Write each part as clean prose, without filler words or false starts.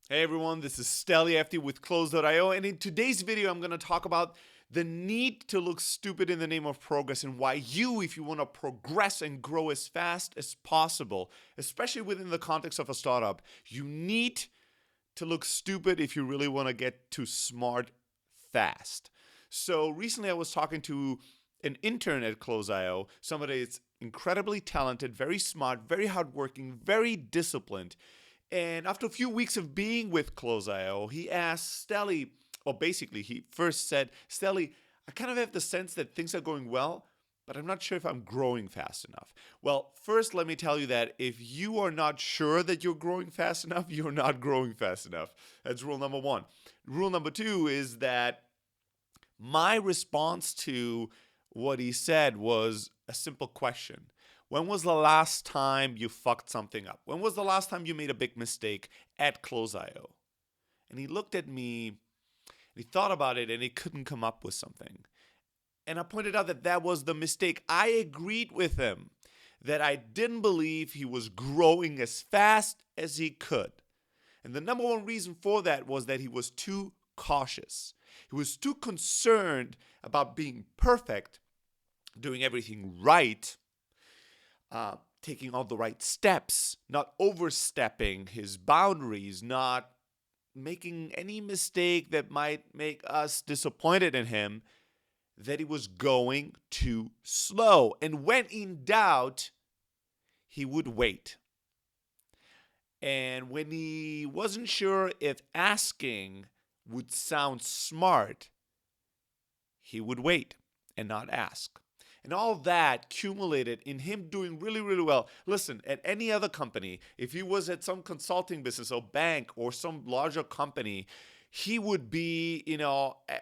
Hey everyone, this is Steli FT with Close.io, and in today's video, I'm going to talk about the need to look stupid in the name of progress and why you, if you want to progress and grow as fast as possible, especially within the context of a startup, you need to look stupid if you really want to get to smart fast. So recently, I was talking to an intern at Close.io, somebody that's incredibly talented, very smart, very hardworking, very disciplined. And after a few weeks of being with Close.io, he asked Steli, or basically, he first said, Steli, I kind of have the sense that things are going well, but I'm not sure if I'm growing fast enough. Well, first, let me tell you that if you are not sure that you're growing fast enough, you're not growing fast enough. That's rule number one. Rule number two is that my response to what he said was a simple question. When was the last time you fucked something up? When was the last time you made a big mistake at Close.io? And he looked at me and he thought about it and he couldn't come up with something. And I pointed out that that was the mistake. I agreed with him that I didn't believe he was growing as fast as he could. And the number one reason for that was that he was too cautious. He was too concerned about being perfect, doing everything right, taking all the right steps, not overstepping his boundaries, not making any mistake that might make us disappointed in him, that he was going too slow. And when in doubt, he would wait. And when he wasn't sure if asking would sound smart, he would wait and not ask. And all that accumulated in him doing really, really well. Listen, at any other company, if he was at some consulting business or bank or some larger company, he would be,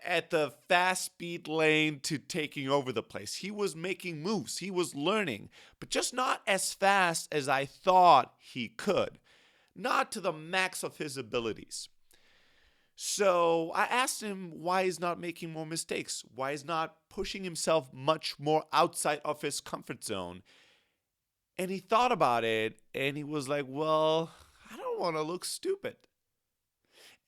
at the fast speed lane to taking over the place. He was making moves, he was learning, but just not as fast as I thought he could, not to the max of his abilities. So I asked him why he's not making more mistakes, why he's not pushing himself much more outside of his comfort zone. And he thought about it and he was like, well, I don't want to look stupid.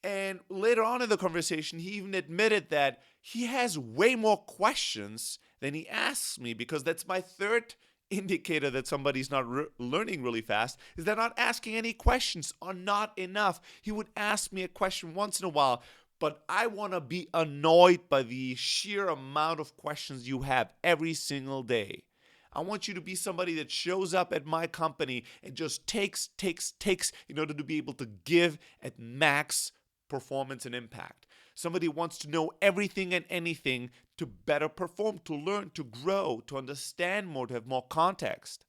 And later on in the conversation, he even admitted that he has way more questions than he asks me, because that's my third indicator that somebody's not learning really fast, is they're not asking any questions or not enough. He would ask me a question once in a while, but I want to be annoyed by the sheer amount of questions you have every single day. I want you to be somebody that shows up at my company and just takes in order to be able to give at max performance and impact. Somebody wants to know everything and anything to better perform, to learn, to grow, to understand more, to have more context.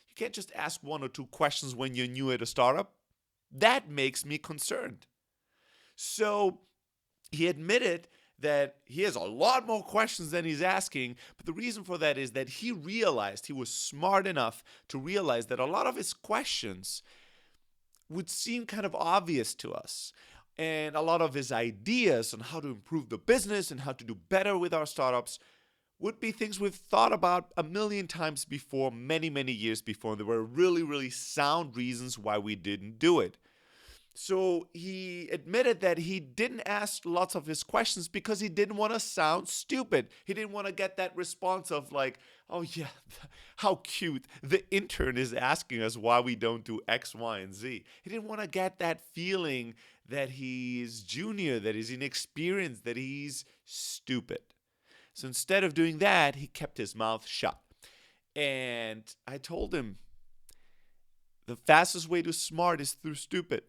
You can't just ask one or two questions when you're new at a startup. That makes me concerned. So he admitted that he has a lot more questions than he's asking, but the reason for that is that he realized, he was smart enough to realize that a lot of his questions would seem kind of obvious to us. And a lot of his ideas on how to improve the business and how to do better with our startups would be things we've thought about a million times before, many, many years before. And there were really, really sound reasons why we didn't do it. So he admitted that he didn't ask lots of his questions because he didn't want to sound stupid. He didn't want to get that response of like, oh yeah, how cute. The intern is asking us why we don't do X, Y, and Z. He didn't want to get that feeling that he's junior, that he's inexperienced, that he's stupid. So instead of doing that, he kept his mouth shut. And I told him the fastest way to smart is through stupid.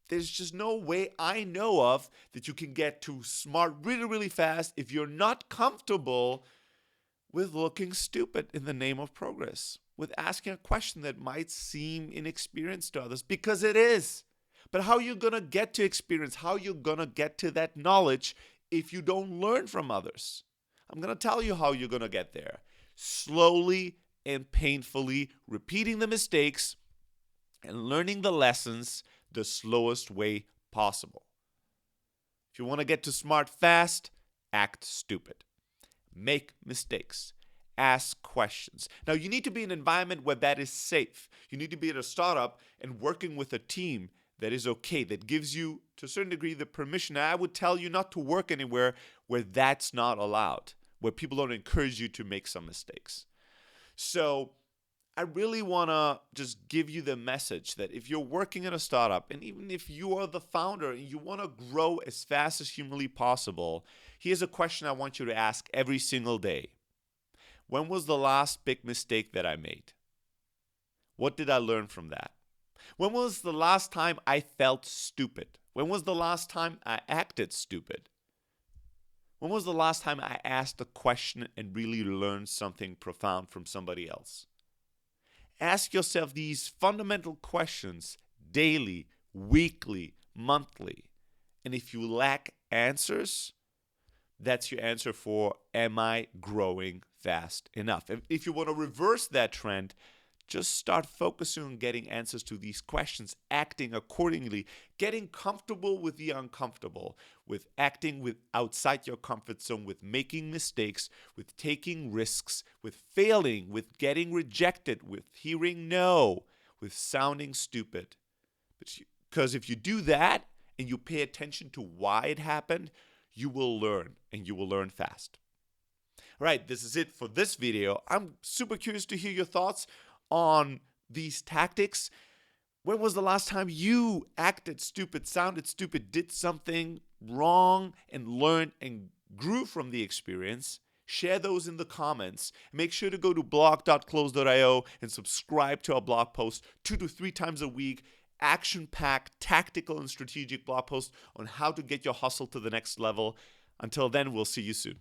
There's just no way I know of that you can get to smart really, really fast if you're not comfortable with looking stupid in the name of progress, with asking a question that might seem inexperienced to others, because it is. But how are you going to get to experience? How are you going to get to that knowledge if you don't learn from others? I'm going to tell you how you're going to get there. Slowly and painfully repeating the mistakes and learning the lessons the slowest way possible. If you want to get to smart fast, act stupid. Make mistakes. Ask questions. Now, you need to be in an environment where that is safe. You need to be at a startup and working with a team that is okay, that gives you, to a certain degree, the permission. I would tell you not to work anywhere where that's not allowed, where people don't encourage you to make some mistakes. So I really want to just give you the message that if you're working in a startup, and even if you are the founder and you want to grow as fast as humanly possible, here's a question I want you to ask every single day. When was the last big mistake that I made? What did I learn from that? When was the last time I felt stupid? When was the last time I acted stupid? When was the last time I asked a question and really learned something profound from somebody else? Ask yourself these fundamental questions daily, weekly, monthly. And if you lack answers, that's your answer for, am I growing fast enough? If you want to reverse that trend, just start focusing on getting answers to these questions, acting accordingly, getting comfortable with the uncomfortable, with acting with outside your comfort zone, with making mistakes, with taking risks, with failing, with getting rejected, with hearing no, with sounding stupid. Because if you do that and you pay attention to why it happened, you will learn, and you will learn fast. All right, this is it for this video. I'm super curious to hear your thoughts on these tactics. When was the last time you acted stupid, sounded stupid, did something wrong, and learned and grew from the experience? Share those in the comments. Make sure to go to blog.close.io and subscribe to our blog post 2 to 3 times a week. Action-packed, tactical, and strategic blog posts on how to get your hustle to the next level. Until then, we'll see you soon.